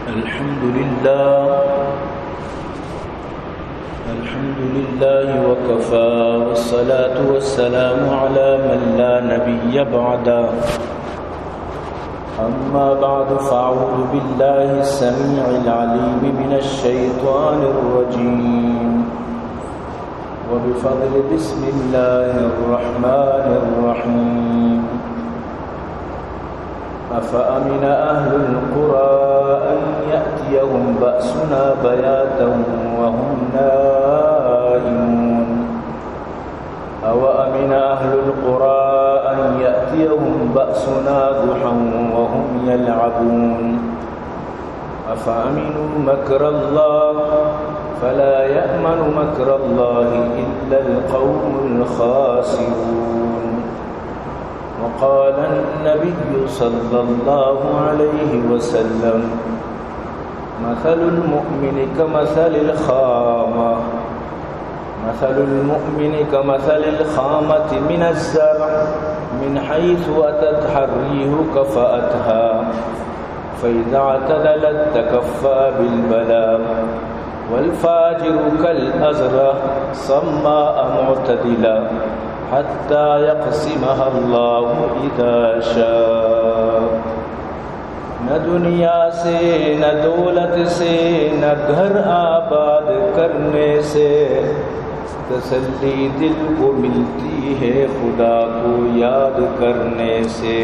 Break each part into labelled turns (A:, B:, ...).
A: الحمد لله وكفى والصلاة والسلام على من لا نبي بعده. أما بعد فأعوذ بالله السميع العليم من الشيطان الرجيم وبفضل بسم الله الرحمن الرحيم. أفأمن أهل القرى أن يأتيهم بأسنا بياتا وهم نائمون أوأمن أهل القرى أن يأتيهم بأسنا ضحى وهم يلعبون أفأمنوا مكر الله فلا يأمن مكر الله إلا القوم الخاسرون. وقال النبي صلى الله عليه وسلم مثل المؤمن كمثل الخامة كمثل الخامة من الزرع من حيث أتت الريح كفأتها فإذا اعتدلت تكفى بالبلاء والفاجر كالأزرع صماء معتدلا حتى يقسمها الله إذا شاء. نہ دنیا سے نہ دولت سے نہ گھر آباد کرنے سے تسلی دل کو ملتی ہے خدا کو یاد کرنے سے.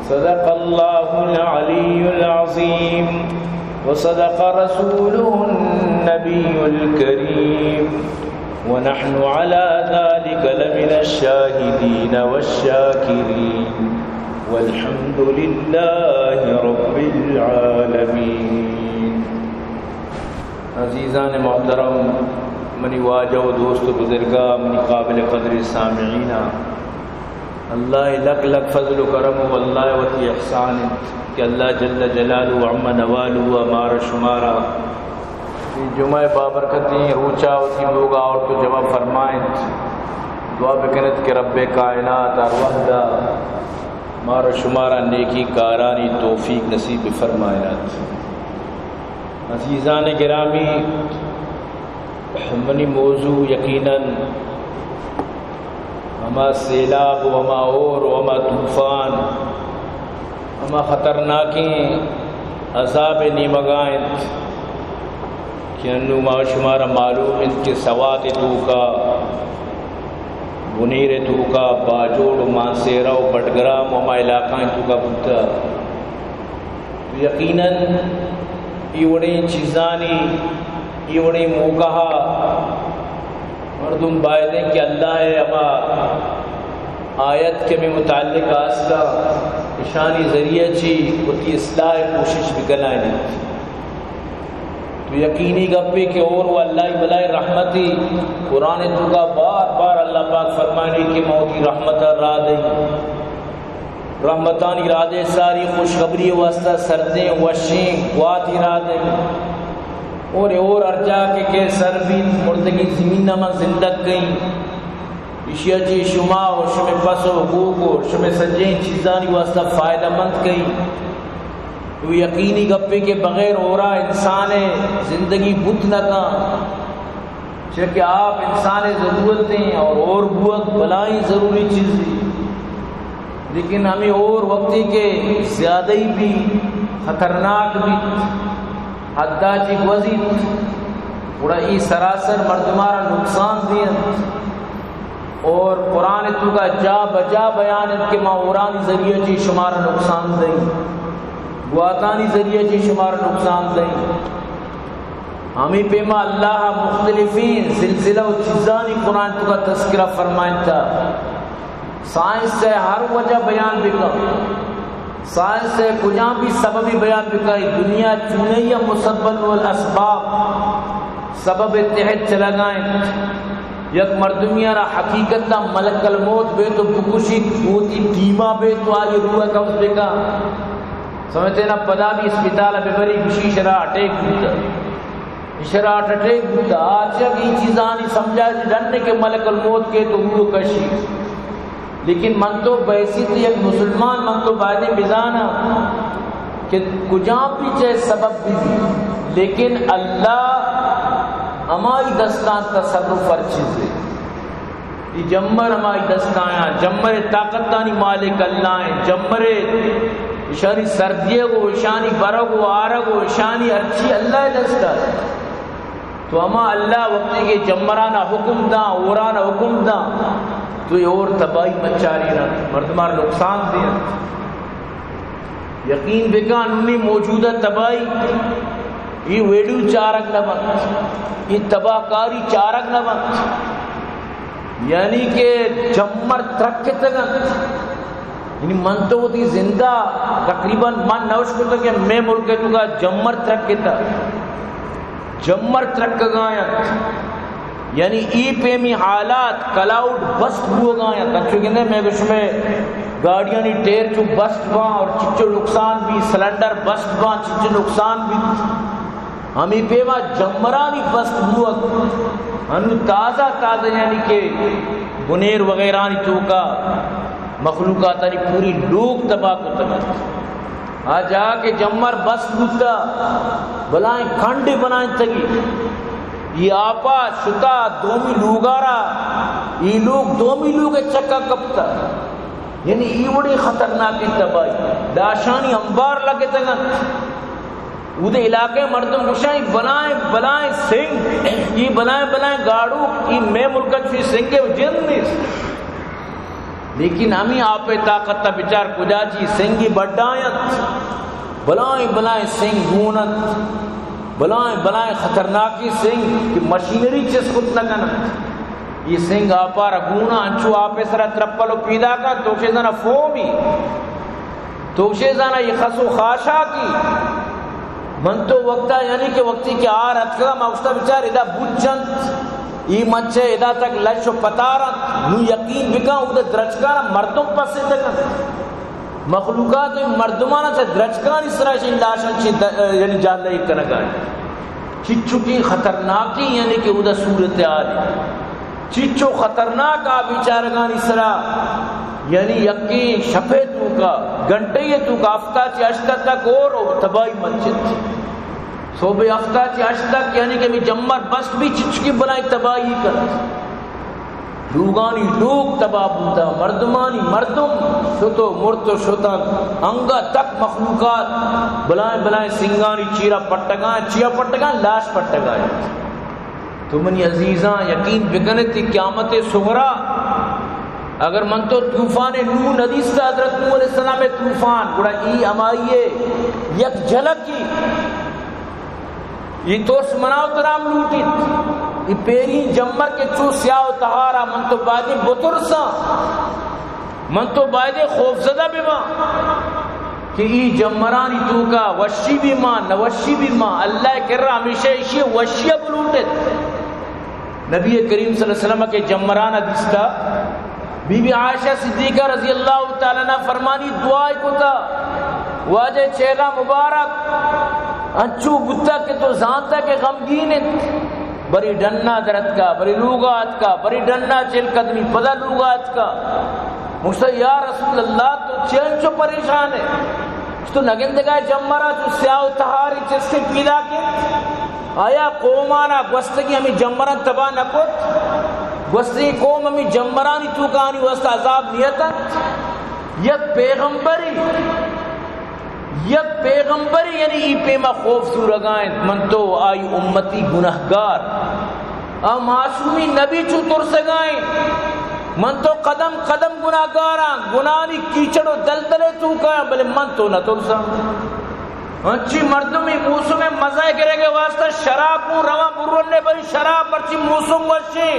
A: صدق اللہ العلی العظیم وصدق رسوله النبی الکریم ونحن على ذلك لمن الشاهدين والشاكرين والحمد لله رب العالمين. عزیزان محترم، منی واجہ و دوست و بزرگا، منی قابل قدر سامعین، اللہ لک لک فضل و کرم و اللہ وتی احسان کہ اللہ جل جلالہ و عم نوالہ و امار شمارا جمعہ بابرکتی روچا ہوتی ہوگا اور تو جمع فرمائیں دعا بکنت کہ رب کائنات وحدہ مارا شمارا نیکی کارانی توفیق نصیب فرمائنات. عزیزان گرامی، منی موضوع یقیناً ہما سیلاب وما اور وما طوفان ہما خطرناکیں عذاب نیمگائیں کہ انو ما شمارا معلوم ان کے سوات تو کا بنیر تو کا باجوڑ مانسیرہ و بٹگرام وما علاقہ تو کا بودتا تو یقیناً ایوڑی چیزانی ایوڑی موقعہ مردم بائدیں کہ اللہ ہے اما آیت کے میں متعلق آسکا اشانی ذریعہ چی اتی اصلاح کوشش بکنائیں تو یقینی گپی کہ اور وہ اللہ بلائی رحمتی قرآن تو کا بار بار اللہ پاک فرمانے کہ موتی رحمت را دیں رحمتانی را دے ساری خوشخبری واسطہ سردیں وشیں قواتی را دیں اور ارجا کہ سر بھی مردگی زمین میں زندگ گئیں اشیاء جی شما و شما پس و حقوق و شما سجیں چیزانی واسطہ فائدہ مند گئیں تو یقینی گپے کے بغیر ہو رہا انسان زندگی بت نہ کا چونکہ آپ انسان ضرورتیں اور بوت بلائیں ضروری چیزیں لیکن ہمیں اور وقتی کے زیادہ ہی بھی خطرناک بھی حدہ چی گوزی بڑا ای سراسر مردمارا نقصان دیا اور قرآن تو کا جا بجا بیان کے ماورانی ذریعے چی شمارا نقصان دیں گواتانی ذریعے چی شمار نقصان دیں ہمیں پیما اللہ مختلفین زلزلہ و چیزانی قرآن تو کا تذکرہ فرمائن تھا. سائنس سے ہر وجہ بیان بکا، سائنس سے کجاں بھی سببی بیان بکائی دنیا چونی مسبب والاسباب سبب اتحاد چلا گائیں یک مردمیہ را حقیقت تا ملک الموت بے تو بکشی بوتی ٹیمہ بے تو آئی روح کا اس بکا سمجھتے نا پدا بھی اسپیتال ابھی بری کشی شراح اٹیک بودتا آج کی چیزانی سمجھا جاننے کے ملک الموت کے تو وہ کشی لیکن من تو بیسی تو یک مسلمان من تو بعد بزانا کہ کجا بھی چاہے سبب بھی لیکن اللہ ہماری دستان تصرف ہر چیز ہے. یہ جمر ہماری دستاں جمر طاقت دانی مالک اللہ ہیں. جمر اشانی سردیے کو اشانی برگ و آرگ و اشانی ارچی اللہ دستا. تو ہما اللہ وقتی کے جمرانا حکم دا اورانا حکم دا تو یہ اور تباہی مچاری رہا مردمار نقصان دیا. یقین بکان انہی موجودہ تباہی یہ ویڈیو چارک نبند یہ تباہ کاری چارک نبند یعنی کہ جمر ترک تگن یعنی من تو ہوتی زندہ تقریباً من نوش کرتا کہ میں ملک تو کا جمر ترک تا جمر ترک گایت یعنی ای پیمی حالات کلاؤڈ بسٹ ہو گایت اچھو کہنے میں کچھ میں گاڑیاں نہیں ٹیر چو بسٹ بان اور چچو نقصان بھی سلنڈر بسٹ بان چچو نقصان بھی ہمیں پیما جمرانی بسٹ ہوا انو تازہ یعنی کہ گنیر وغیرہ نہیں تو کا مخلوقات نہیں پوری لوگ تباہ کو تباہ آج آ کے جمر بس بوتا بلائیں کھنڈے بنائیں تگی یہ آپا شتا دومی لوگارا یہ لوگ دومی لوگ چکا کپتا یعنی یہ بڑی خطرناکی تباہی داشانی انبار لگے تگن ادھے علاقے مردم گشائیں بلائیں سنگ یہ بلائیں گاڑو یہ میں ملکت فی سنگے جن نیس لیکن ہمیں آپ طاقت تا بچار کجا جی سنگی بڑھائیت بلائیں سنگ گونت بلائیں خطرناکی سنگ کہ مشینری چیز خود لگنت یہ سنگ آپا رگونا انچو آپے سرہ ترپلو پیدا کا توشے زانا فومی توشے زانا یہ خسو خاشا کی من تو وقتا یعنی کہ وقتی کہ آرت کا موستا بچار ادا بجنت ای مچے ادا تک لش و پتارت نو یقین بکا ادھا درچکانا مردم پسند کن مخلوقات مردمانا سے درچکان اس طرح سے لاشن یعنی جان لئی کنگا چچو کی خطرناکی یعنی کہ ادھا صورت آلی چچو خطرناک آ بیچارگان اس طرح یعنی یقین شفے تو کا گھنٹے تو کا ہفتہ چی اشتہ تک اور تباہی مسجد صوبہ ہفتہ چی اشتہ تک یعنی کہ جمر بس بھی چچکی بنائی تباہی کر لوگانی لوگ تباہ بوتا مردمانی مردم شتو مرتو شتن انگا تک مخلوقات بلائیں سنگانی چیرہ پٹگان لاش پٹگان تو منی عزیزاں یقین بکنتی قیامت صغرا اگر من تو طوفان نوح ندیس تا حضرت نوح علیہ السلام طوفان بڑا ای امائیے یک جھلک کی یہ تو سمناو ترام لوٹی یہ پیری جمر کے چو سیاہ و تہارا من تو بائدے بطرسا من تو بائدے خوفزدہ بھی ماں کہ ای جمرانی تو کا وشی بھی ماں نوشی بھی ماں اللہ کر رہا ہمیشہ اسی وشیہ بلوٹت نبی کریم صلی اللہ علیہ وسلم کے جمران حدیث کا بی بی عائشہ صدیقہ رضی اللہ تعالیٰ نے فرمانی دعائی کو تا واجہ چہرہ مبارک انچو بتا کہ تو زانتا کہ غمگین بری ڈننا درد کا بری لوگات کا بری ڈننا چل قدمی پدا لوگات کا مجھتا یا رسول اللہ تو چینچو پریشان ہے تو نگندگاہ جمرہ جو سیاہ و تہاری چیز سے پیدا کی آیا قومانا گوستگی ہمیں جمران تباہ نکوت گوستگی قوم ہمیں جمرانی تو کہانی وسط عذاب نیتا یک پیغمبری یعنی ای پیما خوف سورگائیں من تو آئی امتی گناہگار معصومی نبی چو ترسگائیں من تو قدم گناہگاراں گناہی کیچڑ و دلدلے تو کہاں بلے من تو نہ ترسا انچی مردمی موسم مزہ کرے گے واسطہ شراب کو رواں برنے بھائی شراب مرچی موسم وشی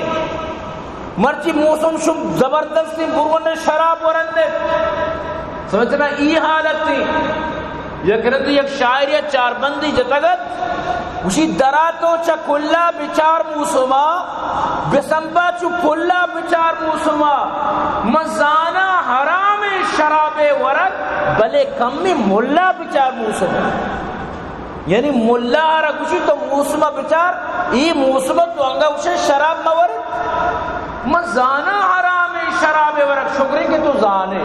A: مرچی موسم شب زبردستی برنے شراب ورنے سمجھنا ای حالت تھی یک شاعریت چار بندی جتگت اسی دراتو چا کلا بچار موسما بسمبا چو کلا بچار موسما مزانا حرام شراب ورد بلے کمی ملا بچار موسما یعنی ملا ہرا کچھ تو موسما بچار ای موسما تو انگا اسے شراب مورد مزانا حرام شراب ورد شکریں کہ تو زانے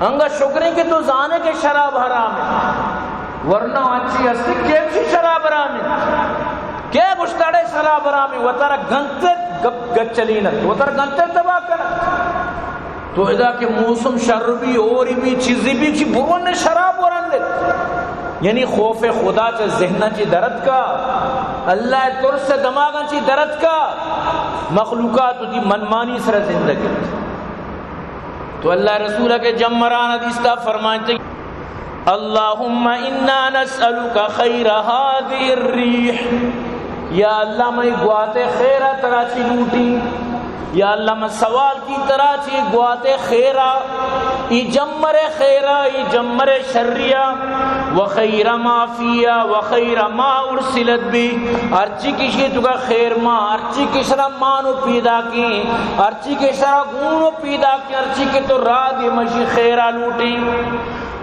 A: انگا شکریں کہ تو زانے کے شراب حرام ہے ورنہ اچھی ہستی کیسی شراب رامی کیا گشتاڑے شراب رامی وطارہ گنتے گچلینت وطارہ گنتے تباہ کرت تو ادا کہ موسم شر بھی اور بھی چیزی بھی چی برون شراب ورن لیت یعنی خوف خدا چا ذہنہ چی درد کا اللہ ترس سے دماغاں چی درد کا مخلوقات کی منمانی سر زندگی تو اللہ رسولہ کے جمران حدیثہ فرمائیں اللہم انا نسألک خیر هذه الریح یا اللہ میں گواتے خیرہ ترا چی لوٹی یا اللہ میں سوال کی طرح چی گواتے خیرہ ای جمر خیرہ ای جمر شریہ و خیر ما فیہ و خیر ما ارسلت بھی ارچی کشی تو کا خیر ما ارچی کشرہ مانو پیدا کی ارچی کشرہ گونو پیدا کی ارچی کی تو راہ دی مشی خیرہ لوٹی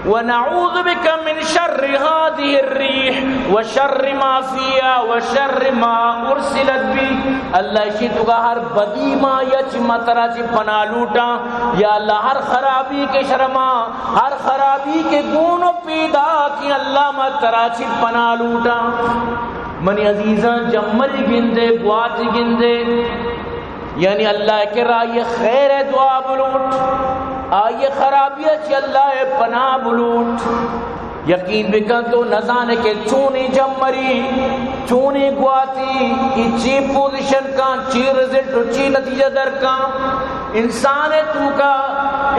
A: ونعوذ بك من شر هذه الريح وشر ما فيها وشر ما ارسلت به اللہ اسی تو کا ہر بدی ما یچ مترا چ پناہ لوٹا یا اللہ ہر خرابی کے شرما ہر خرابی کے گون پیدا کی اللہ ما ترا چ پناہ لوٹا منی عزیزاں جمری گندے بوات گندے یعنی اللہ کے راہ یہ خیر دعا بلوٹ آئیے خرابیہ چی اللہ پناہ بلوٹ یقین بکن تو نزانے کے چونی جمری چونی گواتی چی پوزیشن کا چی رزلٹ چی نتیجہ در کا انسان تو کا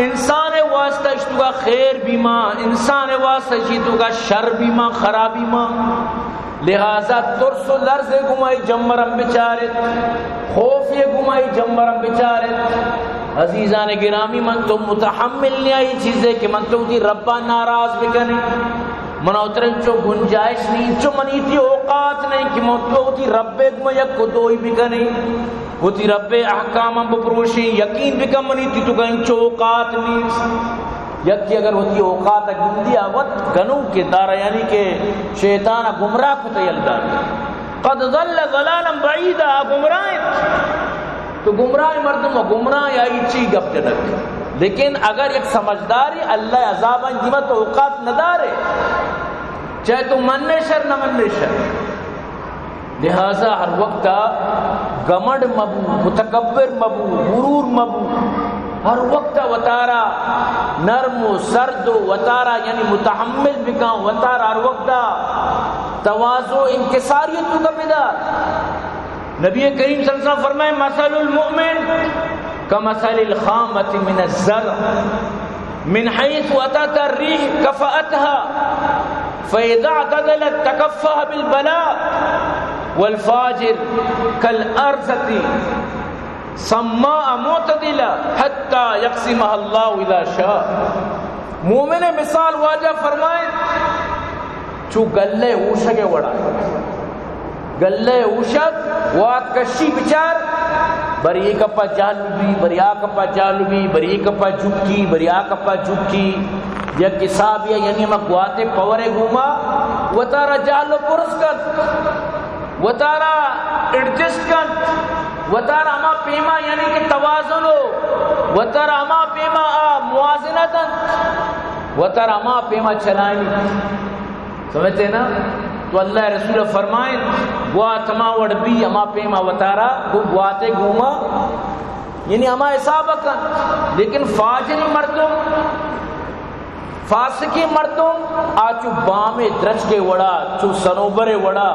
A: انسان واسطہ اشتو کا خیر بھی ماں انسان واسطہ اشتو کا شر بھی ماں خرابی ماں لہذا ترس و لرز گمائی جمرم بچارت خوف یہ گمائی جمرم بچارت عزیزان گرامی من تو متحمل نہیں آئی چیزیں کہ من تو دی ربا ناراض بکنے من اترن چو گنجائش نہیں چو منی تی اوقات نہیں کہ من تو دی رب گما یک کدوئی بکنے وہ تی رب احکام بپروشی یقین بکن منی تی تو کہیں چو اوقات نہیں یکی اگر ہوتی اوقات گندی آوت گنو کے دارا یعنی کہ شیطان گمراہ کو تیل دار قد ظل ظلالا بعیدا گمراہ تو گمراہ مردم و گمراہ آئی چی گپ جنک لیکن اگر ایک سمجھداری اللہ عذاباں دیمت اوقات ندارے چاہے تو من شر نہ من شر لہذا ہر وقت گمڑ مبو متکبر مبو غرور مبو ہر وقت وطارا نرم و سرد و وطارا یعنی متحمل بکا وطارا ہر وقت تواضع انکساریت کا بیدار نبی کریم صلی اللہ علیہ وسلم فرمائے مثل المؤمن کمثل الخامة من الزرع من حيث أتت الريح كفأتها فإذا اعتدلت تكفها بالبلاء والفاجر كالأرزة سماء معتدلة حتى يقسمها الله إذا شاء مومن مثال واجہ فرمائے چو گلے اوشک وڑا گلے اوشک وات کشی بچار بری کپا جالوبی بریا کپا جالوبی بری کپا جھکی بریا کپا جھکی یا کساب یعنی ہم گواتے پورے گھوما وہ تارا جالو پرس کر وہ تارا ایڈجسٹ کر وہ تارا ہما پیما یعنی کہ توازن ہو وہ تارا ہما پیما موازنتاً وہ تارا ہما پیما چلائیں سمجھتے نا تو اللہ رسول فرمائیں گوات ما وڑبی اما پیما وطارا گواتے گوما یعنی اما حساب کن لیکن فاجری مردم فاسقی مردم آچو بام درج کے وڑا چو سنوبر وڑا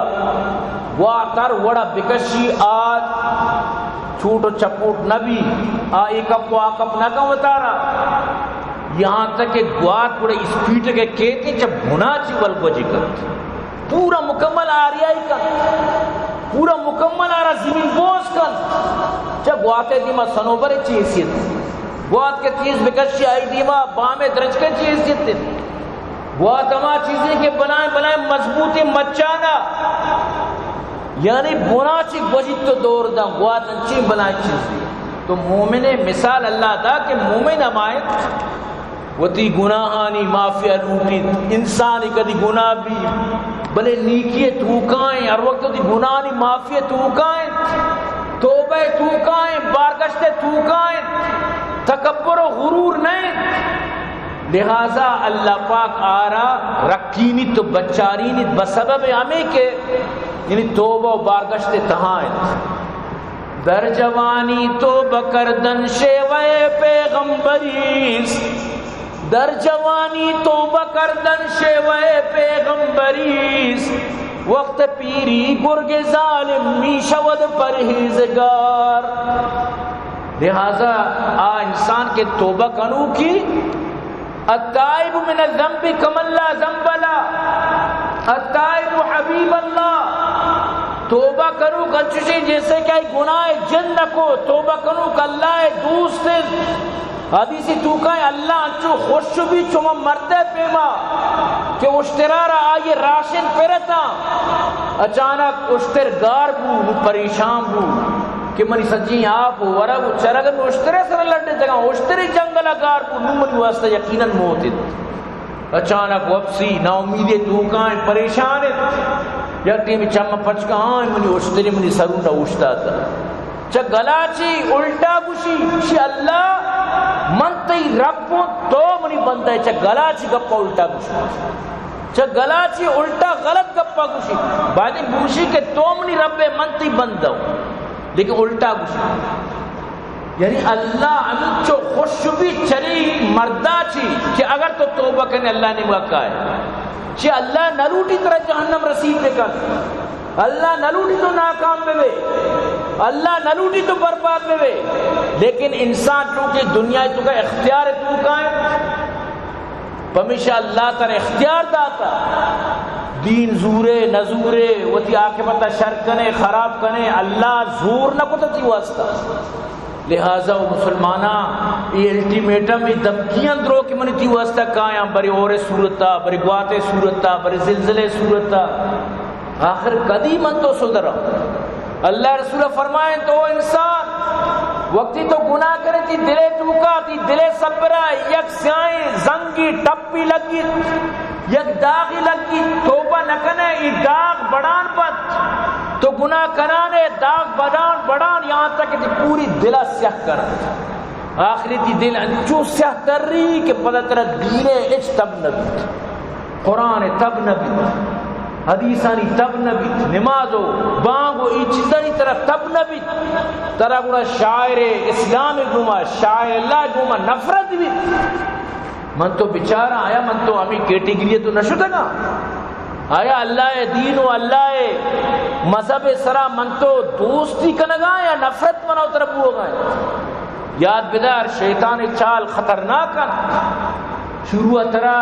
A: گواتر وڑا بکشی آج چھوٹ و چپوٹ نبی آئی کپ واقف نہ کم وطارا یہاں تک کہ گوات بڑے اسپیٹ کے کہتے جب بھنا چی والگوجی کرتے پورا مکمل آریائی کن پورا مکمل آرہ زمین بوز کن جب گواتے دیما سنوبر چی حیثیت گوات کے چیز بکشی آئی دیما بام درج کے چی حیثیت گوات ہما چیزیں کے بنائیں مضبوطی مچانا یعنی بنا چی گوجی تو دور دا گوات انچی بنائیں چیزیں تو مومن مثال اللہ دا کہ مومن ہمائیں وہ تی گناہانی معافیہ لوٹی انسانی کدی گناہ بھی بلے نیکی توکائیں ہر وقت تی گناہانی معافیہ توکائیں توبہ توکائیں بارگشت توکائیں تکبر و غرور نہیں لہذا اللہ پاک آرا رکینی تو بچارینی بسبب ہمیں کے یعنی توبہ و بارگشت تہائیں در جوانی توبہ کردن شیوے پیغمبریس در جوانی توبہ کردن شیوے پیغمبریس وقت پیری گرگ ظالم می شود پرہیزگار لہذا انسان کے توبہ کنو کی التائب من الذنب کمن لا ذنب له التائب حبیب اللہ توبہ کرو کنچوشی جیسے کہ گناہ جن نکو توبہ کرو کہ اللہ دوست حدیثی تو کہیں اللہ انچو خوش بھی چوما مرتے پیما کہ اشترارا آئیے راشن پیرتا اچانک اشتر گار بو پریشان بو کہ منی سجی آپ ورگ چرگ میں اشترے سر لڑنے جگہ اشتری جنگل گار بو نو منی واسطہ یقیناً موتد اچانک وپسی نا امیدی دوکائیں پریشان یا ٹیم چم پچکا آئیں منی اشتری منی سرون نہ اشتا تھا چا گلاچی الٹا گوشی چی اللہ من تی رب تو منی بندہ ہے چا گلاچی گپا الٹا گوشی چا گلاچی الٹا غلط گپا گوشی بعد گوشی کہ تو منی رب من تی بندہ ہوں لیکن الٹا گوشی یعنی اللہ انچو خوش بھی چلی مردہ چی کہ اگر تو توبہ کرنے اللہ نے مکہ ہے چی اللہ نلوٹی طرح جہنم رسید دے کر اللہ نلوٹی تو ناکام میں بے اللہ نلوٹی تو برباد میں بے لیکن انسان چونکہ دنیا تو کا اختیار ہے تو کا ہے پمیشہ اللہ تعالی اختیار داتا دین زورے نزورے وتی عاقبت شر کنے خراب کنے اللہ زور نہ کو تی واسطہ لہذا وہ مسلمانہ یہ الٹیمیٹم یہ دمکیاں درو کہ منی تی واسطہ کائیں بری اور صورتہ بری گواتے صورتہ بری زلزلے صورتہ آخر کدی من تو صدرہ اللہ رسول فرمائیں تو انسان وقتی تو گناہ کرے تی دلے ٹوکا تی دلے سبرا یک سیائیں زنگی ٹپی لگی یک داغی لگی توبہ نکنے ای داغ بڑان پت تو گناہ کرانے داغ بڑان یہاں تک کہ پوری دلہ سیاہ کر آخری تی دل انچو سیاہ تر رہی کہ پتہ ترہ دینے اچ تب نبی قرآن تب نبی حدیثانی تب نبی نمازو بانگو ای چیزانی طرح تب نبی طرح گونا شاعر اسلام گوما شاعر اللہ گوما نفرت بھی من تو بچارہ آیا من تو ہمیں کیٹیگری تو نشو تگا آیا اللہ دین و اللہ مذہب سرا من تو دوستی کنگا یا نفرت مناو طرف ہوگا یاد بدار شیطان چال خطرناک شروع ترا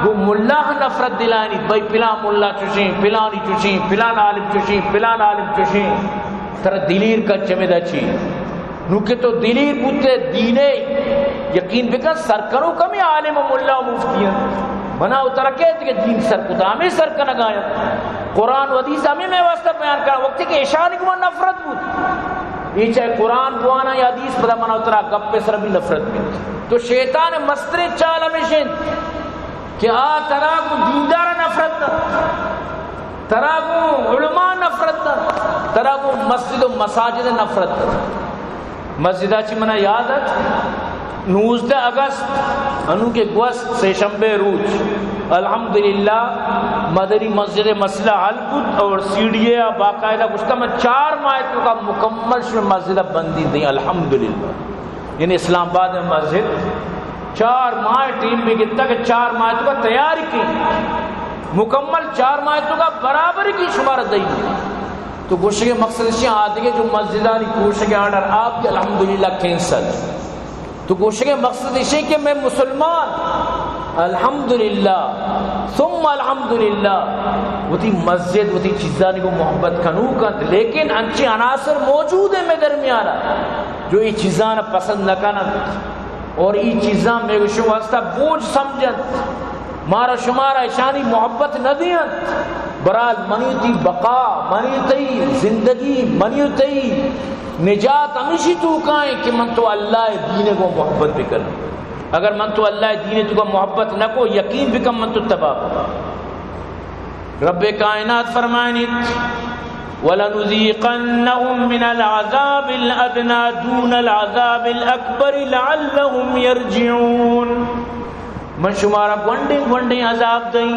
A: وہ ملا نفرت دلانی بھائی پلان ملا چوشیں پلانی چوشیں پلان عالم چوشیں پلان عالم چوشیں ترا دلیر کا چمیدہ چی نوکہ تو دلیر بوتے دینے یقین بکن سرکنوں کمی عالم و ملا و مفتیاں بنا اترا کہتے کہ دین سرکتا ہمیں سرکن گایا قرآن و حدیث ہمیں میں واسطہ بیان کرا وقتی کہ اشانی کو نفرت بود یہ چاہے قرآن گوانا یا حدیث پدا منا اترا گپ پہ سر بھی نفرت بھی تو شیطان مستر چال ہمیشن کہ ترا کو دیندار نفرت ترا کو علماء نفرت ترا کو مسجد و مساجد نفرت مسجدہ چی منا یاد ہے 19 اگست انو کے گوست سے شنبے روز الحمدللہ مدری مسجد مسئلہ حل کت اور سیڑھیے باقاعدہ گشتہ میں 4 ماہ کا مکمل شو مسجدہ بندی دیں الحمدللہ یعنی اسلام آباد میں مسجد 4 ماہ ٹیم میں گتا کہ 4 ماہ کا تیاری کی مکمل 4 ماہ کا برابر کی شمارت دیں تو گوشے کے مقصد سے آدھے کہ جو مسجدانی گوشے کے آرڈر آپ کے الحمدللہ کینسل تو گوشے کے مقصد اسے کہ میں مسلمان الحمدللہ ثم الحمدللہ وہ تھی مسجد وہ تھی چیزانی کو محبت کنو کند لیکن انچے عناصر موجود ہیں میں درمیانا جو یہ چیزاں پسند نہ کنند اور یہ چیزاں میں گوشے واسطہ بوجھ سمجھند مارا شمارا اشانی محبت نہ دیند برال منیتی بقا منیتی زندگی منیتی نجات ہمیشہ تو کائیں کہ من تو اللہ دین کو محبت بھی کرنا اگر من تو اللہ دین تو کا محبت نہ کو یقین بھی کم من تو تباہ رب کائنات فرمائنیت وَلَنُذِيقَنَّهُم مِّنَ الْعَذَابِ الْأَدْنَى دُونَ الْعَذَابِ الْأَكْبَرِ لَعَلَّهُمْ يَرْجِعُونَ من شمارا گونڈیں عذاب دیں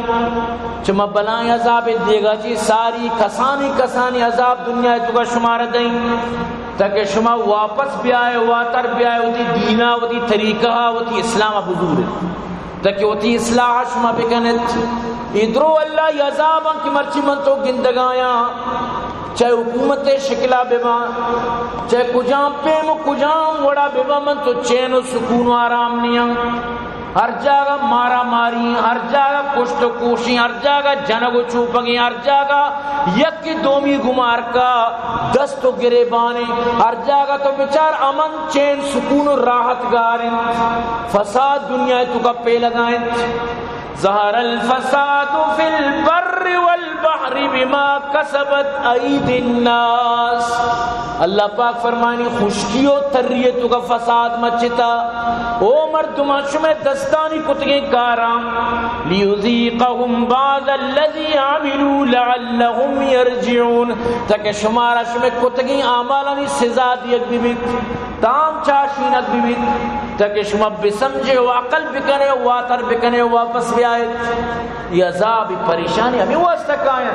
A: چما بلائیں عذاب دے گا چی ساری کسانی عذاب دنیا تو کا شمار دیں تاکہ شما واپس بھی آئے واتر بھی آئے ہوتی دینہ ہوتی طریقہ ہوتی اسلام حضور تاکہ ہوتی اصلاح شما بکنت ادرو اللہ یہ عذاباں کی مرچی من تو گندگایاں چاہے حکومت شکلہ بیما چاہے کجام پیم کجام وڑا بیما من تو چین و سکون و آرام نیاں ہر جگہ مارا ماری ہر جگہ کشت و کوشی ہر جگہ جنگ و چوپگی ہر جگہ یکی دومی گمار کا دست و گریبانے ہر جگہ تو بچار امن چین سکون و راحت گاریں فساد دنیا تو کا پہ لگائیں ظہر الفساد فی البر والبحر بما کسبت اید الناس اللہ پاک فرمانی خشکی و تریتو کا فساد مچتا او مردمان شمیں دستانی کتگیں کارام لیذیقہم بعض الذی عملوا لعلہم یرجعون تاکہ شمارا شمیں کتگیں آمالانی سزا دیگ بھی بیت تام چاشینک بھی بیت تاکہ شما بسمجھے و عقل بکنے و واتر بکنے و واپس بھی آئے یہ عذاب پریشانی ہمیں واسطہ کائیں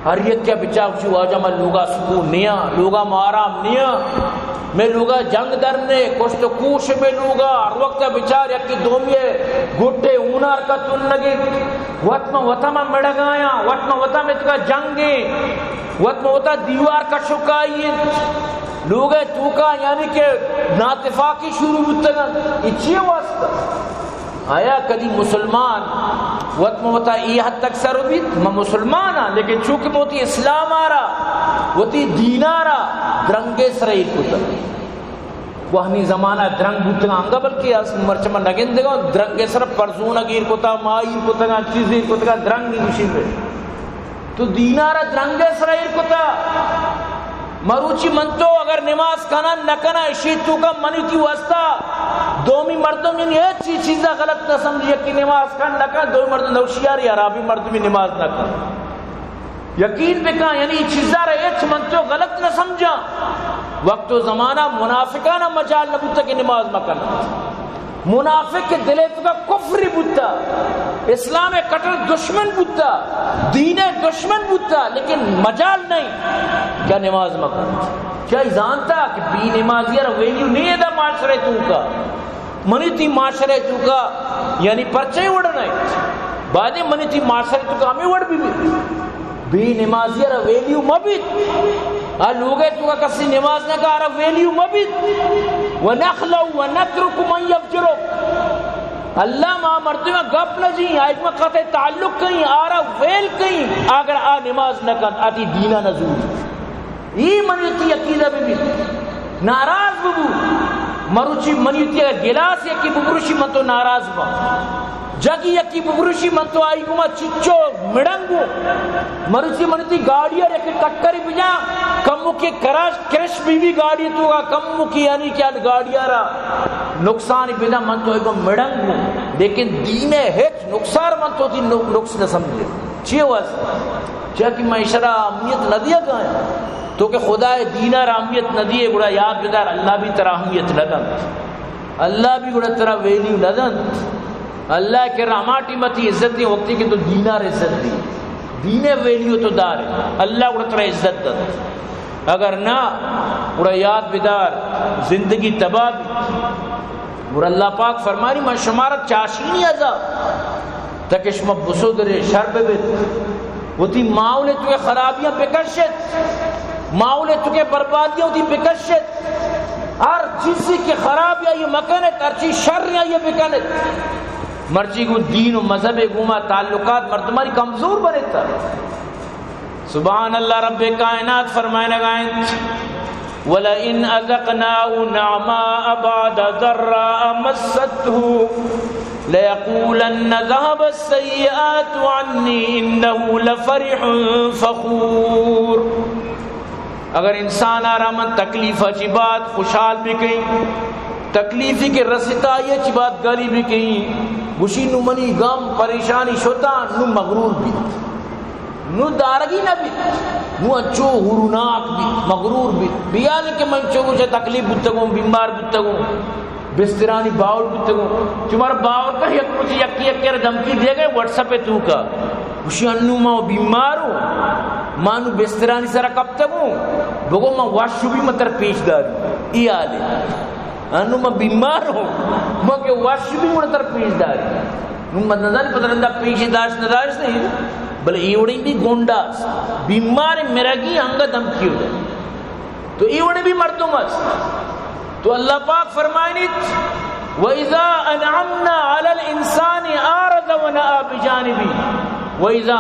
A: ہر یک کیا بچاو چو آجا میں لوگا سکون نیا لوگا مارام نیا میں لوگا جنگ درنے کشت کوش میں لوگا ہر وقت بچار یکی دومیے گھٹے اونار کا تن لگے وطمہ مڑگایا وطمہ تکا جنگے وطمہ دیوار کا شکائی لوگ تو کا یعنی کہ ناتفاقی شروع ہوتا ہے اچھی واسطہ آیا کدی مسلمان وطمہ ای حد تک سر بیت میں مسلمان ہاں لیکن چونکہ موتی اسلام آرا وطی دین آرا درنگے سرئی کتا وہنی زمانہ درنگ بوتگا آنگا بلکہ مرچمہ نگن دے گا درنگے سر پرزونہ گیر کتا مائی کتا چیزیں کتا درنگ نہیں مشیر رہے تو دین آرا درنگے سرئی کتا مروچی من تو اگر نماز کنا نکنا اشی تو کا منی کی واسطہ دومی مردم یعنی ایک چیزہ غلط نہ سمجھے کہ نماز کن نکن دومی مردم نوشیاری عرابی مردمی نماز نکن یقین بکا یعنی چیزہ رہے ایک من تو غلط نہ سمجھا وقت و زمانہ منافقانہ مجال نبوتا کہ نماز مکن منافق کے دلے تو کا کفری بوتا اسلام کٹر دشمن بوتا دین دشمن بوتا لیکن مجال نہیں کیا نماز مکن کیا جانتا کہ بی نمازی ویلیو نہیں ہے دا معاشرے تو کا منی تی معاشرے تو کا یعنی پرچے اڑنا ہے بعد منی تی معاشرے تو کا ہمیں اڑ بھی بی نمازی ویلیو مبیت لوگے تو کا کسی نماز نہ کہا ویلیو مبیت ونخلو ونترک من یفجرک اللہ ماں مرتے میں گپ نہ جی آج میں قطع تعلق کہیں آرہ ویل کہیں اگر آ نماز نہ کن آتی دینہ نزول یہ منیتی عقیدہ بھی ناراض ببو مروچی منیتی گلاس یکی ببروشی من تو ناراض با جگی یکی ببروشی من تو آئی گما چچو مڑنگو مروچی منیتی گاڑیاں یکی ٹکری بجا کمو کے کرش بھی گاڑی تو گا کمو کی یعنی کیا گاڑیاں رہا نقصان بنا من تو ایک مڑنگو لیکن دین ہیچ نقصان من تو تھی نقص نہ سمجھے چیئے واسطہ چاہ کہ معاشرہ اہمیت نہ دیا گا تو کہ خدا دینہ اہمیت نہ دیے گڑا یاد بدار اللہ بھی ترا اہمیت لدن اللہ بھی گڑا ترا ویلیو لدن اللہ کے رحماتی متی عزت دی وقتی کہ تو دینہ عزت دی دین ویلیو تو دار ہے اللہ گڑا ترا عزت دن اگر نہ گڑا یاد بدار زندگی تباہ بھی گڑا اللہ پاک فرمانی من شمارت چاشینی عذاب تاکہ شما بسو درے شرب بیت وہ تی ماؤں نے تکے خرابیاں بکشت ماؤں نے تکے بربادیاں تی بکشت ہر چیزی کی خرابیاں یہ مکنت ہر چیز شریاں یہ بکنت مرچی کو دین و مذہب گوما تعلقات مردمانی کمزور بنے تھا سبحان اللہ رب کائنات فرمائے لگائیں وَلَئِنْ أَذَقْنَاهُ نَعْمَاءَ بَعْدَ ضَرَّاءَ مَسَّتْهُ لَيَقُولَنَّ ذَهَبَ السَّيِّئَاتُ عَنِّي إِنَّهُ لَفَرِحٌ فَخُورٌ اگر انسان آرامن تکلیف اچھی بات خوشحال بھی کہیں تکلیفی کے رستا یہ اچھی بات گلی بھی کہیں گوشی نو منی غم پریشانی شوتا نو مغرور بھی نو دارگی نہ بھی نو اچھو غروناک بھی مغرور بھی بیال کہ من چو مجھے تکلیف بتگوں بیمار بتگوں بسترانی باور بتگو تمہارا باور کا یک مجھے یکی دھمکی دے گئے واٹس ایپ پہ تو کا خوشی انو ماں بیمار ہوں مانو بسترانی سرا کب تگو بگو ماں واشو بھی متر پیش داری ای آلے انو ماں بیمار ہوں ماں کہ واشو بھی متر پیش داری نو مدنزانی پترندہ پیش داشت نداشت نہیں بل ایوڑی بھی گونڈاس بیمار مرگی ہنگا دھمکی ہو جائے تو ایوڑی بھی مردم است تو اللہ پاک فرمائنیت وَإِذَا أَنْعَمْنَا عَلَى الْإِنسَانِ أَعْرَضَ وَنَأَى بِجَانِبِهِ وَإِذَا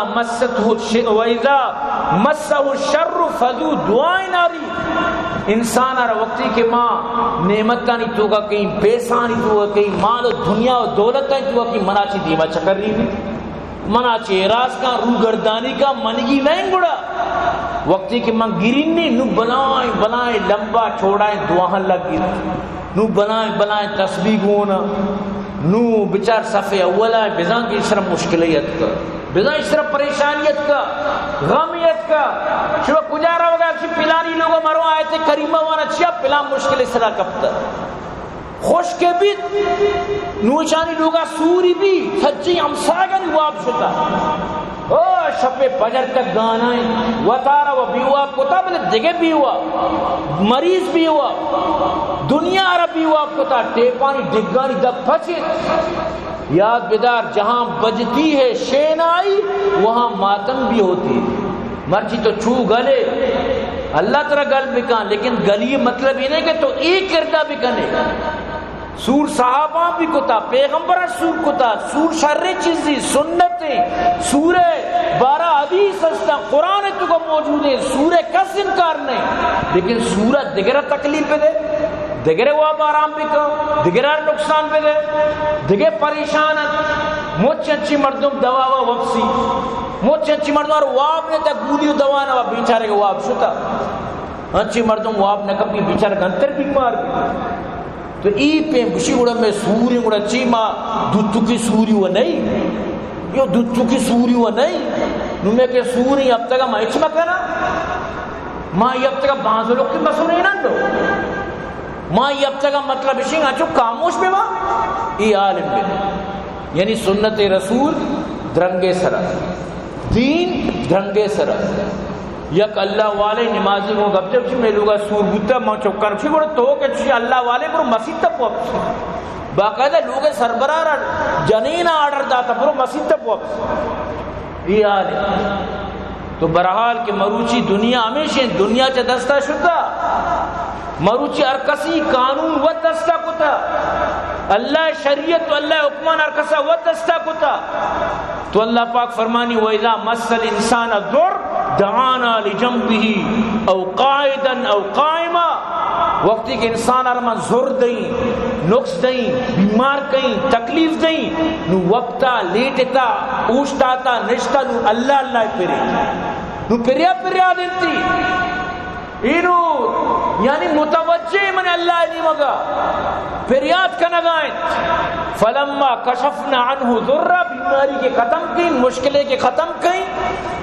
A: مَسَّهُ الشَّرُّ فَذُو دُعَائٍ عَرِيضٍ انسان ہر وقتی کہ ماں نعمت کا نہیں تو کا کہیں پیسہ نہیں تو کا کہیں مال و دنیا و دولت کا نہیں تو کا کہیں مناچی دیوا چکر رہی ہوئی مناچی اراز کا روح گردانی کا منگی نہیں گڑا وقتی کہ من گرین نہیں نو بلائیں لمبا چھوڑائیں دعاں لگی نو بلائیں تسبیح گونا نو بچار صفحے اولا ہے بزان کی اس طرح مشکلیت کا بزان اس طرح پریشانیت کا غمیت کا شبہ کجارہ ہوگا کہ پلانی لوگوں مرو آیت کریمہ وانا چیا پلان مشکل اس طرح کب تک خوش کے بیت نوشانی لوگا سوری بھی سچی امساگن واب شتا او شپے پجر تک گانائیں وطارا و بیوا کتا بلے دگے بیوا مریض بیوا دنیا را بیوا کتا ٹیپانی ڈگانی دب پھچت یاد بیدار جہاں بجتی ہے شین آئی وہاں ماتم بھی ہوتی مرچی تو چھو گلے اللہ ترہ گل بکان لیکن گلی مطلب ہی نہیں کہ تو ایک کردہ بکنے سور صحابہ بھی کتا پیغمبر سور کتا سور شر چیزی سنتیں سورہ 12 حدیث ہستا قرآن تو کو موجود ہے سورہ کس انکار نہیں لیکن سورہ دگرہ تکلیف دے دگرہ واب آرام بکا دگرہ نقصان پہ دے دگرہ پریشانت موچ اچھی مردم دواوا وپسی موچ اچھی مردم اور واب نے تک گولیو دوانا واب بیچارے کا واب شتا اچھی مردم واب نے کبھی بیچارے گھنتر بیمار بھی تو ای پہ بشی گوڑا میں سوری گوڑا چی ماں دوتو کی سوری ہوا نہیں یہ دوتو کی سوری ہوا نہیں نو میں کہ سوری اب تک ماں اچھ مکنا ماں یہ اب تک بانزلوں کی مسئلہ نہیں دو ماں یہ اب تک مطلب اسی آچو کاموش پہ ماں ای عالم بھی یعنی سنت رسول درنگے سرا دین درنگے سرا یک اللہ والے نمازی کو گب جب چی میں لوگا سور بوتا ماں چوکر چی گوڑا تو کہ چی اللہ والے پر مسجد تک پوپ باقاعدہ لوگ سربراہ جنین آرڈر داتا پر مسجد تک پوپ یہ آلے تو برحال کہ مروچی دنیا ہمیشہ دنیا چا دستا شدہ مروچی ارکسی قانون و دستا کتا اللہ شریعت و اللہ حکمان ارکسا و دستا کتا تو اللہ پاک فرمانی وَإِذَا مَسَّ الْإِنسَانَ الضُّرُّ دَعَانَا لِجَنبِهِ او قائدن او قائما وقتی کہ انسان ارمان زور دیں نقص دیں بیمار کہیں تکلیف دیں نو وقتا لیٹتا اوشتاتا نشتا نو اللہ اللہ پھرے نو پھریا دیتی اینو یعنی متوجہ من اللہ نہیں مگا فریاد کا نگائیں فلما کشفنا عنہ ذرہ بیماری کے ختم کیں مشکلیں کے ختم کیں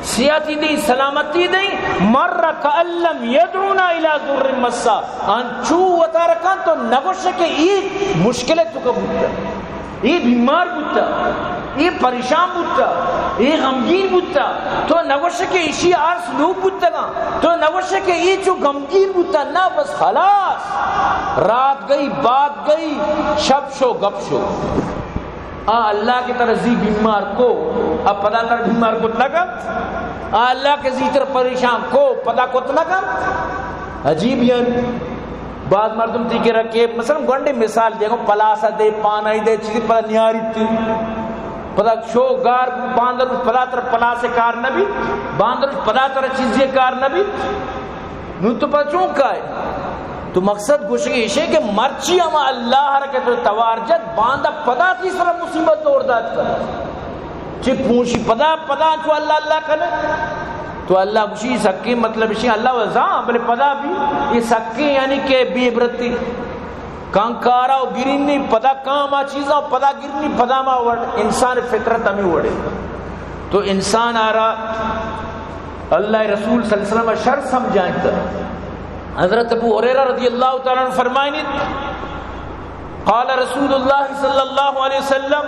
A: سیاتی دیں سلامتی دیں مر کألم یدعونا الى ذر مسا انچو وطارکان تو نگوش کے یہ مشکلیں تو کا بودتا یہ بیمار بودتا یہ پریشان بودتا یہ غمگین بودتا تو نگوش کے اسی عرص لوگ بودتا گا تو نگوش کے یہ جو غمگین بودتا نا بس خلاص رات گئی بات گئی شب شو گپ شو اللہ کی طرح زی بیمار کو اب پدا تر بیمار کو لگا اللہ کے زیتر پریشان کو پدا کو لگا عجیب یعنی بعد مردم تھی کہ رکھے مثلا گونڈے مثال دیکھو پلاسا دے پانائی دے چیزی پدا نیاری تھی پدا شو گار باندر پدا تر پلاسے کار نبی باندر پدا تر چیزی کار نبی نو تو پدا چون کائے تو مقصد گوشگی اسے کہ مرچی اما اللہ رکھے تو توارجت باندہ پدا تیسرا مصیبت دور داد کر چی پونشی پدا چو اللہ اللہ کرے تو اللہ گوشی سکی مطلب اسی اللہ وزاں بلے پدا بھی یہ سکی یعنی کہ بی عبرتی کانکارا و گرینی پدا کاما چیزاں پدا گرنی پدا ما وڑ انسان فطرت ہمیں وڑے تو انسان آرہا اللہ رسول صلی اللہ علیہ وسلم شر سمجھائیں تر حضرت ابو ہریرہ رضی اللہ تعالیٰ عنہ فرمائنی قال رسول اللہ صلی اللہ علیہ وسلم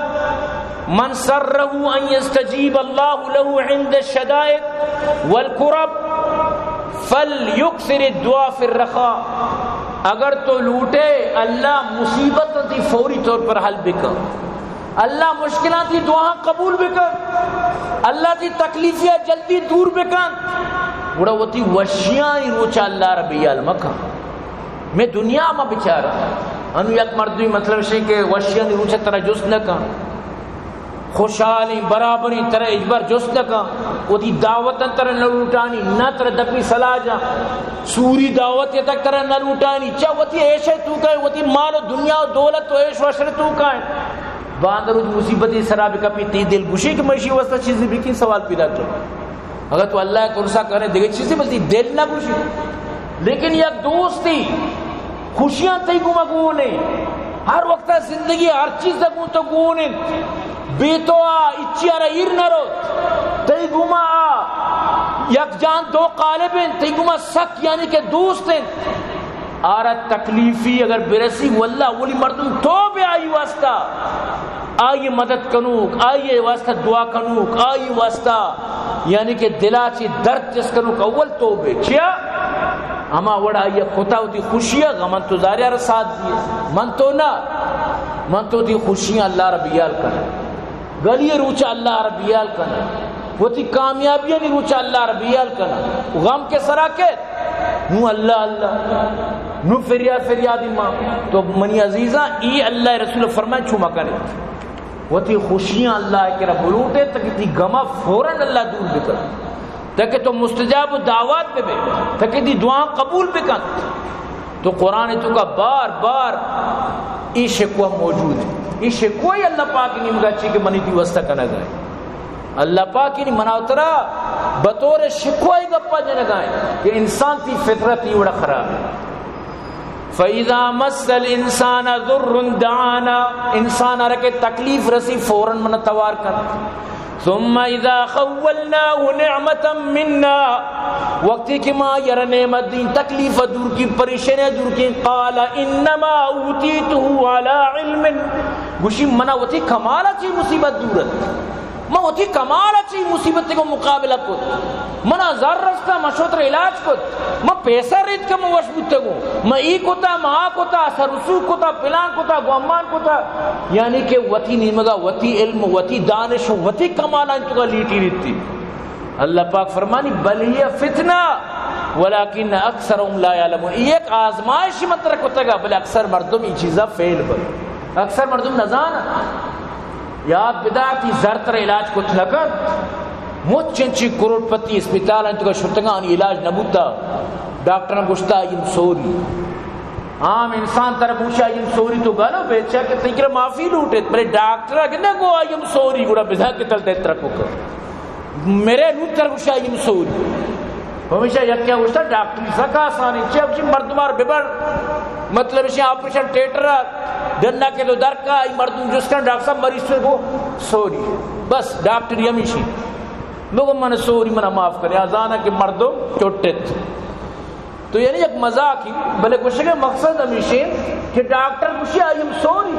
A: من سرہ ان یستجیب اللہ له عند الشدائد والکرب فلیکثر الدعاء فی الرخاء. اگر تو لوٹے اللہ مصیبت تھی فوری طور پر حل بکا، اللہ مشکلات تھی دعا قبول بکن، اللہ تھی تکلیفیاں جلدی دور بکن. بڑا وہ تھی وشیاں روچا اللہ ربی المکہ میں دنیا میں بچارا انو یک مردوی مطلب شے کہ وشیاں روچا طرح جس نہ کن، خوشحالی برابری طرح اجبر جس نہ کن، وہ تھی دعوت طرح نہ لوٹانی نہ طرح دپی صلاح جا سوری دعوت تک طرح نہ لوٹانی چاہ وہ تھی عیشہ تو کہیں، وہ تھی مال و دنیا و دولت و عیش و عشر تو کہیں. باندر مصیبتی سراب کپی تی دل گوشی کہ میشی واسطہ چیزیں بھی کی سوال پیدا کر. اگر تو اللہ کو رسا کرنے دیکھے چیزیں بلتی دل نہ گوشی. لیکن یک دوست تھی خوشیاں تی کو مگونے ہر وقت زندگی ہر چیز تکوں تو گونے بیتو اچھی آرہ ایر نہ رو تی گما یک جان دو قالبیں تی گما سک یعنی کہ دوست ہیں آرہ تکلیفی اگر برسی واللہ ولی مردم تو بے آئی واسطہ آئیے مدد کنوک، آئیے واسطہ دعا کنوک، آئیے واسطہ یعنی کہ دلا چی درد جس کنوک اول توبے چیا ہما وڑا آئیے خطا ہوتی خوشیاں من تو زاریہ رساد دیئے من تو نہ من تو دی خوشیاں اللہ ربیال کرنا گلی روچا اللہ ربیال کرنا وہ تھی کامیابیاں نہیں روچا اللہ ربیال کرنا غم کے سراکت نو اللہ اللہ نو فریادی ماں تو منی عزیزہ ای اللہ رسول فرمائے چھوما کرے وہ تھی خوشیاں اللہ کے رب لوٹے تک تھی غمہ فوراً اللہ دور بکر تاکہ تو مستجاب دعوات پہ بے تاکہ دی دعا قبول بکن. تو قرآن تو کا بار بار ای شکوہ موجود ہے. ای شکوہ ہی اللہ پاک نہیں مگا چی کہ منی دی وسطہ کنا گئے اللہ پاک نہیں مناوترا بطور شکوہ ہی گپا جنہ گئے کہ انسان تی فطرت ہی بڑا خراب ہے. فَإِذَا مَسَّ الْإِنسَانَ ضُرٌّ دَعَانَا انسان رکھے تکلیف رسی فوراً من توار کر ثم اذا خولناه نعمتا منا وقتی کہ ما یر نعمت دین تکلیف دور کی پریشانی دور کی قال انما اوتیته على علم گوشی منا وتی کمال اچھی مصیبت دورت ما وتی کمال اچھی مصیبت کو مقابلہ کو منا زر رستہ مشوتر علاج کو ما پیسہ ریت کا موش بوتے گو ما ای کتا ما کتا سرسو کتا پلان کتا گوامان کتا یعنی کہ وتی نیمگا وتی علم وتی دانش وتی کمالا انتو کا لیٹی ریتی. اللہ پاک فرمانی بل ہی فتنہ ولیکن اکثرهم لا یعلمون ایک آزمائش مت رکھتا گا بل اکثر مردم یہ چیزا فیل بل اکثر مردم نزانا یاد بداتی زرتر علاج کو تلکن موت چنچی کروڑ پتی اسپیتال انتو کا شرطگان علاج نبوتا ڈاکٹر نے گوشتا یم سوری عام انسان طرح پوچھا یم سوری تو گالو بیچا کہ تکر معافی لوٹے بلے ڈاکٹر اگر گو یم سوری گوڑا بزا کے تل دیت رکھو کر میرے نوٹ تر گوشتا یم سوری ہمیشہ یک کیا گوشتا ڈاکٹر سکا آسانی چیب چی مردمار ببر مطلب اسی آپریشن ٹیٹر دنہ کے دو در کا مردم جس کا ڈاکٹر صاحب مریض سے وہ سوری بس ڈاکٹر یمیشی لوگوں من سوری منہ معاف کرے آزانہ کہ مردم چوٹت تو یعنی ایک مذاق ہی بلے کچھ کے مقصد ہمیشہ کہ ڈاکٹر کچھ آئیم سوری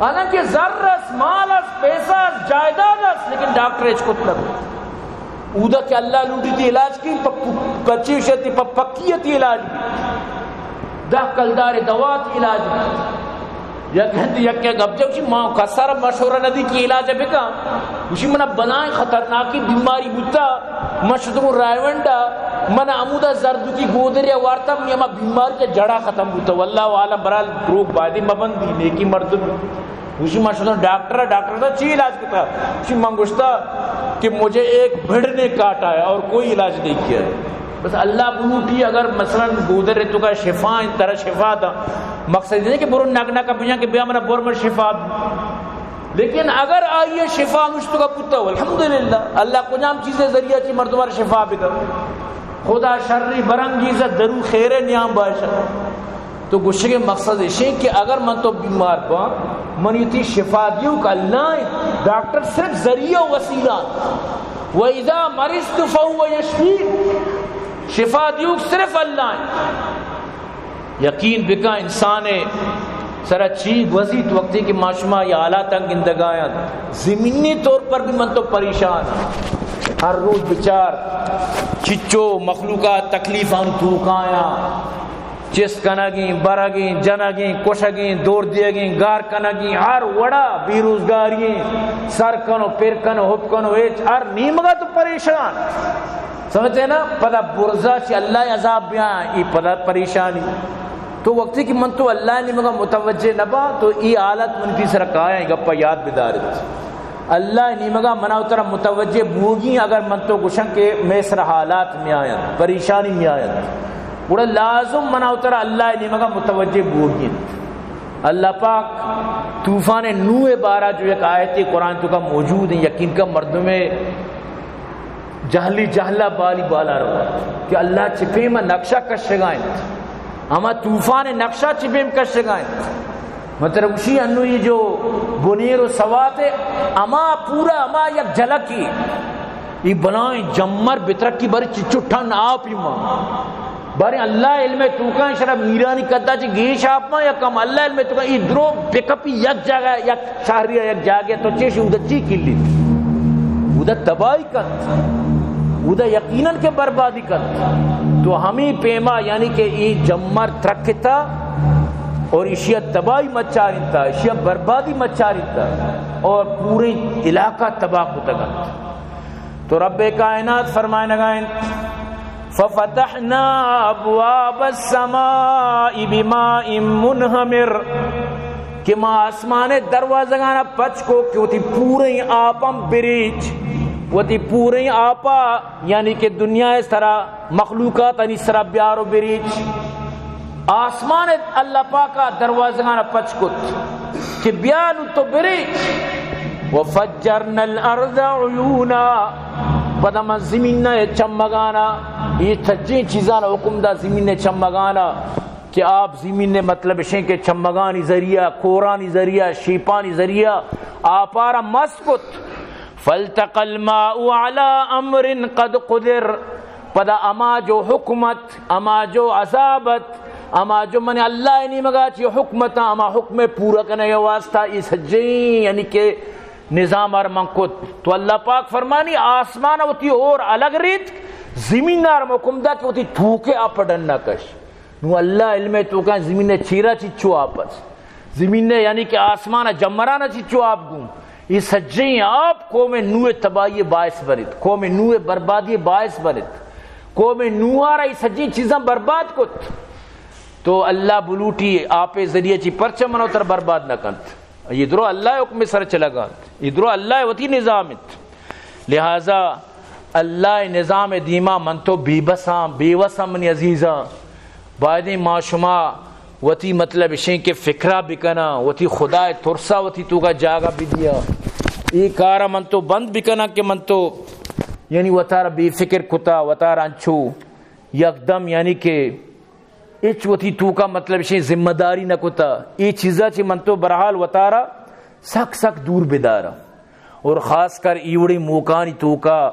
A: حالانکہ ذرس مالس پیساس جائدادس لیکن ڈاکٹر ایچ کت لگو اودا کہ اللہ لوٹی تھی علاج کی بچی شتی پکیتی علاج بھی دہ کلدار دوات علاج بھی یک گب جب ماں کا سر مشورہ ندی کی علاج ہے بکا اسی منہ بنائیں خطرناکی بیماری بوتا مشدم رائیونڈا منہ عمودہ زردو کی گودر یا وارتا میں اما بیماری کے جڑا ختم بوتا واللہ عالم برال روگ بادی مبندی نیکی مردم اسی مشدم ڈاکٹر تھا چی علاج کتا اسی منگوشتا کہ مجھے ایک بھڑ نے کاٹا ہے اور کوئی علاج نہیں کیا ہے بس اللہ بلوٹی اگر مثلا گودر تو کا شفا ان طرح شفا تھا مقصد نہیں کہ برون نگنا کا پیجا کہ بیا منا بورمر شفا لیکن اگر آئیے شفا مشتو کا پتا ہو الحمدللہ اللہ کو نام چیزیں ذریعہ چی مردوار شفا بکا خدا شرری برنگیزت درو خیر نیام باشا تو گوشے کے مقصد ہے کہ اگر من تو بیمار با من یہ تھی شفا دیو کا اللہ ڈاکٹر صرف ذریعہ وسیلہ وَإِذَا مَرِضْتُ فَهُوَ يَشْفِينِ شفا دیو صرف اللہ ہے. یقین بکا انسان سرا چی وزید وقتی کہ معاشمہ یا حالات گندگایا زمینی طور پر بھی من تو پریشان ہر روز بچار چچو مخلوقات تکلیفاں توکایا چس کنگیں برگیں جنگیں کشگیں دور دیگیں گار کنگیں ہر وڑا بیروزگارییں سر کنو پیر کنو ہپ کنو ایچ ہر نیمگا تو پریشان سمجھتے نا پدا برزا چی اللہ عذاب بیان ای پدا پریشانی تو وقتی کہ من تو اللہ نیمگا متوجہ نبا تو ای حالت من کی سر کہا ہے گپا یاد بدارت اللہ نیمگا منا اترا متوجہ بوگی اگر من تو گشن کے میں سر حالات میں آیا پریشانی میں آیا بڑا لازم منا اترا اللہ نیمگا متوجہ بوگی اللہ پاک طوفان نوح بارہ جو ایک آیت قرآن تو کا موجود ہے یقین کا مردوں میں جہلی جہلا بالی بالا رہا کہ اللہ چپے میں نقشہ کشگائیں اما طوفان نقشہ چپے میں کشگائیں مطلب اسی انو یہ جو بنیر و سوات ہے اما پورا اما یک جھلکی یہ بنائیں جمر بطرک کی بری چچٹھن آپ ہی ماں بارے اللہ علم توکاں شراب میرانی کدہ چی گیش آپ ماں یا کم اللہ علم توکاں یہ درو پکپی یک جگہ یک شہریہ یک جاگہ تو چیشی ادھا چی کلی ادھا تباہی کت ادھا یقیناً کے بربادی کت تو ہمیں پیما یعنی کہ یہ جمر ترکتا اور اشیاء تباہی مچاری تھا اشیاء بربادی مچاری تھا اور پوری علاقہ تباہ ہوتا گا تو رب کائنات فرمائے نگائیں فَفَتَحْنَا أَبْوَابَ السَّمَاءِ بِمَاءٍ مُنْهَمِرٍ کہ ماں آسمان دروازہ گانا پچ کو کہ وہ تھی پورے آپاں بریج وہ تھی پورے آپا یعنی کہ دنیا اس طرح مخلوقات یعنی اس طرح بیار و بریج آسمان اللہ پاکا دروازہ گانا پچ کت کہ بیانو تو بریج وَفَجَّرْنَا الْأَرْضَ عُيُونَا پدما زمین نہ چمگانا یہ تھجیں چیزانا حکم دا زمین نے چمگانا کہ آپ زمین نے مطلب شیں کہ چمگانی ذریعہ کورانی ذریعہ شیپانی ذریعہ آپارا مسکت فالتقى الماء على امر قد قدر پدا اما جو حکمت اما جو عذابت اما جو من اللہ نہیں مگا چی حکمت اما حکم پورا کرنے کے واسطہ اس حجیں یعنی کہ نظام اور منقط تو اللہ پاک فرمانی آسمان ہوتی اور الگ ریت زمین اور مکمدہ کی ہوتی تھوکے آپ پڑھن نہ کش نو اللہ علم تو کہاں زمین نے چیرہ چچو آپس زمین نے یعنی کہ آسمان جمرانہ چچو آپ گوں یہ سجیں آپ قوم نوح تباہی باعث برد قوم نوح بربادی باعث برد قوم نوح آرہ یہ سجیں چیزاں برباد کت تو اللہ بلوٹی آپ ذریعے چی پرچہ منو تر برباد نہ کنت یہ درو اللہ حکم سر چلا گا یہ درو اللہ وتی نظامت لہذا اللہ نظام دیما من تو بی بساں بے وساں منی عزیزاں بعدیں ما شما وتی مطلب شیں کہ فکرہ بکنا وتی خدا ترسا وتی تو کا جاگا بھی دیا یہ کارا من تو بند بکنا کہ من تو یعنی وطارا بے فکر کتا وطارا انچو یکدم یعنی کہ ایچ وتی تو کا مطلب شیں ذمہ داری نہ کتا یہ چیزا چی من تو برحال وطارا سک سک دور بدارا اور خاص کر ایوڑی موکانی تو کا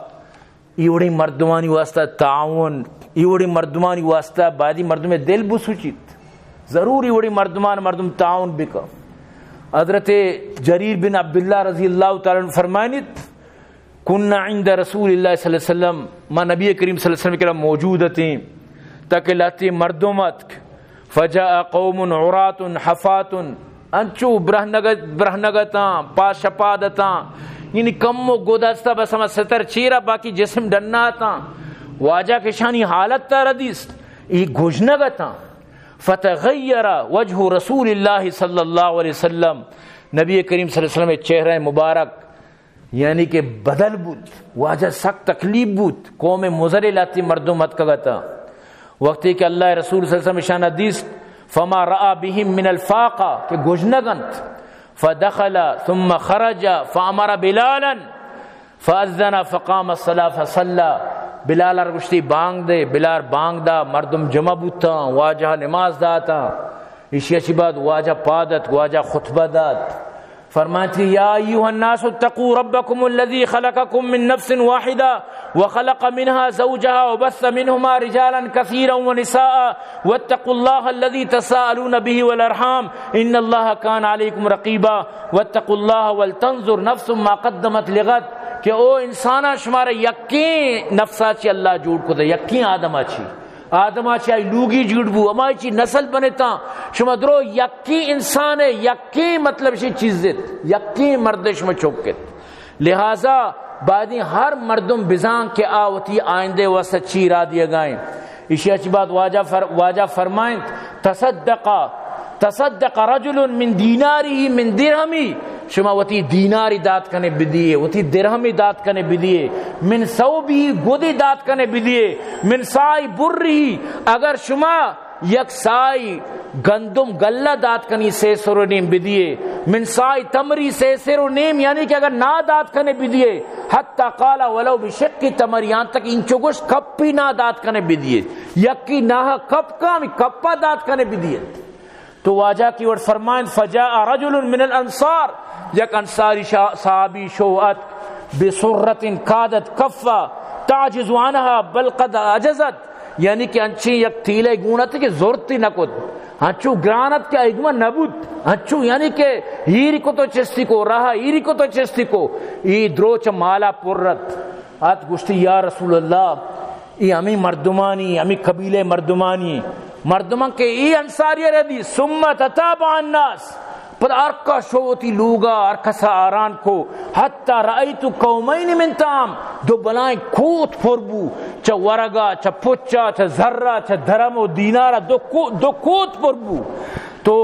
A: ایوڑی مردمانی واسطہ تعاون ایوڑی مردمانی واسطہ بعدی مردم میں دل بسوچیت ضرور ایوڑی مردم تعاون بکا حضرت جریر بن عبداللہ رضی اللہ تعالیٰ فرمائنیت کننا عند رسول اللہ صلی اللہ علیہ وسلم ما نبی کریم صلی اللہ علیہ وسلم کے موجود تھیں تاکہ لاتی مردمت فجاء قوم عرات حفات انچو برہنگتاں پاشپادتاں یعنی کم و گودستا بس ہمیں ستر چیرہ باقی جسم ڈناتاں واجہ کے شانی حالت تا ردیس یہ گوجنگتاں فتغیر وجہ رسول اللہ صلی اللہ علیہ وسلم نبی کریم صلی اللہ علیہ وسلم چہرہ مبارک یعنی کہ بدل بود واجہ سخت تکلیف بود قوم مزر لاتی مردمت کگتا وقتی کہ اللہ رسول صلی اللہ علیہ وسلم شان حدیث فما رأى بهم من الفاقہ کہ گوجنگنت فدخل ثم خرج فامر بلالا فاذن فقام الصلاة فصلى بلال رگشتی بانگ دے بلال بانگ دا مردم جمع بوتا واجہ نماز داتا اسی اچھی بات واجہ پادت واجہ خطبہ دات فرماتے کہ یا ایھا الناس اتقوا ربکم الذی خلقکم من نفس واحدہ وخلق منها زوجها وبث منهما رجالا كثيرا ونساء واتقوا الله الذي تساءلون به والارحام ان الله كان عليكم رقيبا واتقوا الله ولتنظر نفس ما قدمت لغد کہ او انسانا شمارے یقین نفسا چی اللہ جوڑ کو دے یقین آدم چی لوگی جوڑ بو اما چی نسل بنتا شما درو یقین انسان ہے یقین مطلب شی چیزت یقین مردش میں چوکت لہذا بعدی ہر مردم بزان کے آوتی آئندے و سچی را دیا گائیں اسی اچھی بات واجہ فرمائیں تصدق رجل من دیناری من درہمی شما وتی دیناری دات کنے بدیے وتی درہمی دات کنے بدیے من ثوبی گودی دات کنے بدیے من سائی بری اگر شما یک سائی گندم گلہ دات کنی سے سرو نیم بدیے من سائی تمری سے سرو نیم یعنی کہ اگر نا دات کنے بدیے حتی قالا ولو بشق تمر یہاں تک انچو گوش کپی نا دات کنے بدیے یکی ناہا کپ کامی کپا دات کنے بدیے تو واجہ کی ورد فرمائن فجاء رجل من الانصار یک انصاری صحابی شوعت بسرت کادت کفا تعجز عنها بل قد عجزت یعنی کہ انچی یک تیلے گونت کہ زورتی نکد ہنچو گرانت کے اگمہ نبود ہنچو یعنی کہ ہیری کو تو چستی کو رہا ہیری کو تو چستی کو ای دروچ مالا پرت آت گوشتی یا رسول اللہ ای ہمیں مردمانی ہمیں قبیلے مردمان کے ای انصاری ردی ثم تتابع الناس پر ارکا شوتی لوگا ارکسا آران کو حتی رأیتو قومین من تام دو بلائیں کوت پربو چا ورگا چا پچا چا ذرہ چا درم و دینارہ دو کوت پربو تو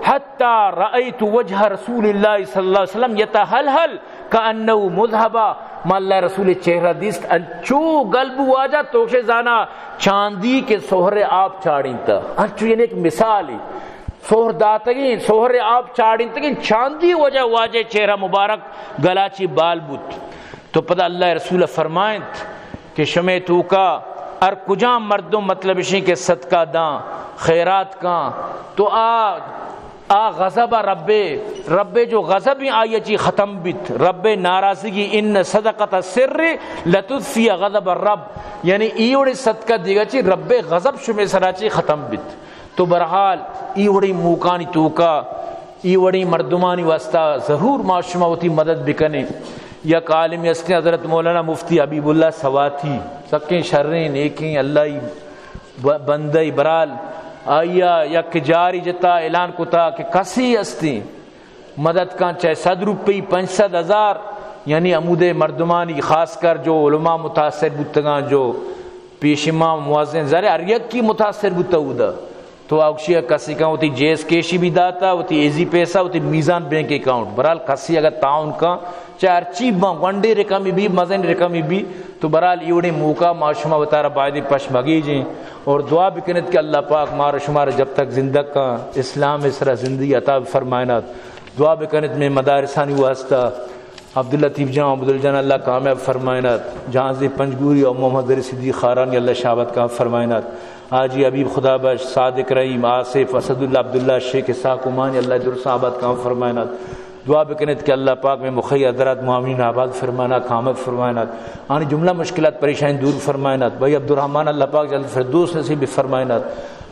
A: حتی رأیتو وجہ رسول اللہ صلی اللہ علیہ وسلم یتحلحل کانہو مذہبا ما اللہ رسول چہرہ دیست انچو گلبو آجا توشے زانا چاندی کے سہر آپ چاڑیں تا انچو یعنی ایک مثال ہے سوہر داتگین سوہر آپ چاڑین تگین چاندی وجہ واجہ چہرہ مبارک گلاچی بال بوت تو پتہ اللہ رسول فرمائیں کہ شمع تو کا ار کجا مردم مطلب اشیں کے صدقہ داں خیرات کاں تو آ غضب رب جو غضب آئی چی ختم بیت رب ناراضگی ان صدقت السر لتدفی غضب الرب یعنی ایوڑی صدقہ دیگا چی رب غضب شمع سراچی ختم بیت تو برحال ای وڑی موکانی توکا ای وڑی مردمانی واسطہ ضرور معاشمہ ہوتی مدد بکنے یک عالم اسکن حضرت مولانا مفتی حبیب اللہ سواتی سکیں شریں نیکیں اللہ بندی برال آیا یک جاری جتا اعلان کتا کہ کسی استی مدد کان چاہے 100 روپی 500,000 یعنی عمود مردمانی خاص کر جو علماء متاثر بودتگان جو پیش امام موازن ذرے اریک کی متاثر بودتا ہودا تو آکشی کسی کا ہوتی جیس کیشی بھی داتا ہوتی ایزی پیسہ ہوتی میزان بینک اکاؤنٹ برحال کسی اگر تعاون کا چاہے ارچی ونڈے رقمی بھی مزن رقمی بھی تو برحال ایوڑی موقع معاشمہ بطارہ باعدی پشمگی جیں اور دعا بکنت کہ اللہ پاک مارا شمارا جب تک زندہ کا اسلام اسرا زندگی عطا فرمائنات دعا بکنت میں مدارسانی واسطہ عبداللطیف جان عبدالجان اللہ کامیاب فرمائنات جہاں پنجگوری اور محمد صدیق خارانی اللہ شہابت کام فرمائنات حاجی حبیب خدا بخش صادق رحیم آصف اسد اللہ عبداللہ شیخ اسحاق عمانی اللہ در صحابت کام فرمائنات دعا بکنت کہ اللہ پاک میں مخی حضرات معاملین آباد فرمائنا کامت فرمائنات آنی جملہ مشکلات پریشانی دور فرمائنات بھائی عبدالرحمن اللہ پاک جلد فردوس نصیب بھی فرمائنات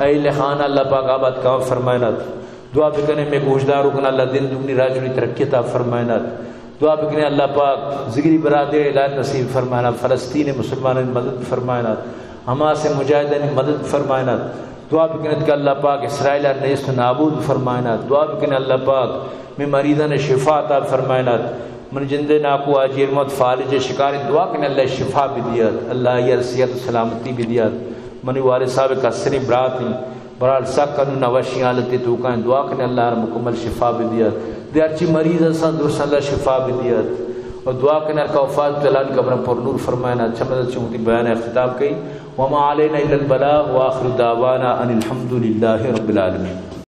A: اہل خان اللہ پاک آباد کام فرمائنات دعا بکنے میں گوشدار رکن اللہ دن دگنی راجنی ترقی عطا فرمائنات دعا بکنے اللہ پاک زگری برادر الہی نصیب فرمائنا فلسطین مسلمان مدد فرمائنات حماس مجاہدین مدد فرمائنات دعا بکنت کہ اللہ پاک اسرائیل نیست نابود فرمائنات دعا بکنے اللہ پاک میں مریضان شفا عطا فرمائنات من جندے ناکو آجیر موت فالج شکار دعا کنے اللہ شفا بھی دیات اللہ یہ رسیت و سلامتی بھی دیات منی والد صاحب کسری براتی برال سکنو نوشی حالتی توکائیں دعا کنے اللہ مکمل شفا بھی دیات دیارچی مریض اسان درس اللہ شفا بھی دیات اور دعا کنے کا وفات تلال قبر پر نور فرمائنا چمدد چمتی بیان اختتاب کی وما علینا الا البلاغ واخر دعوانا ان الحمد للہ رب العالمین.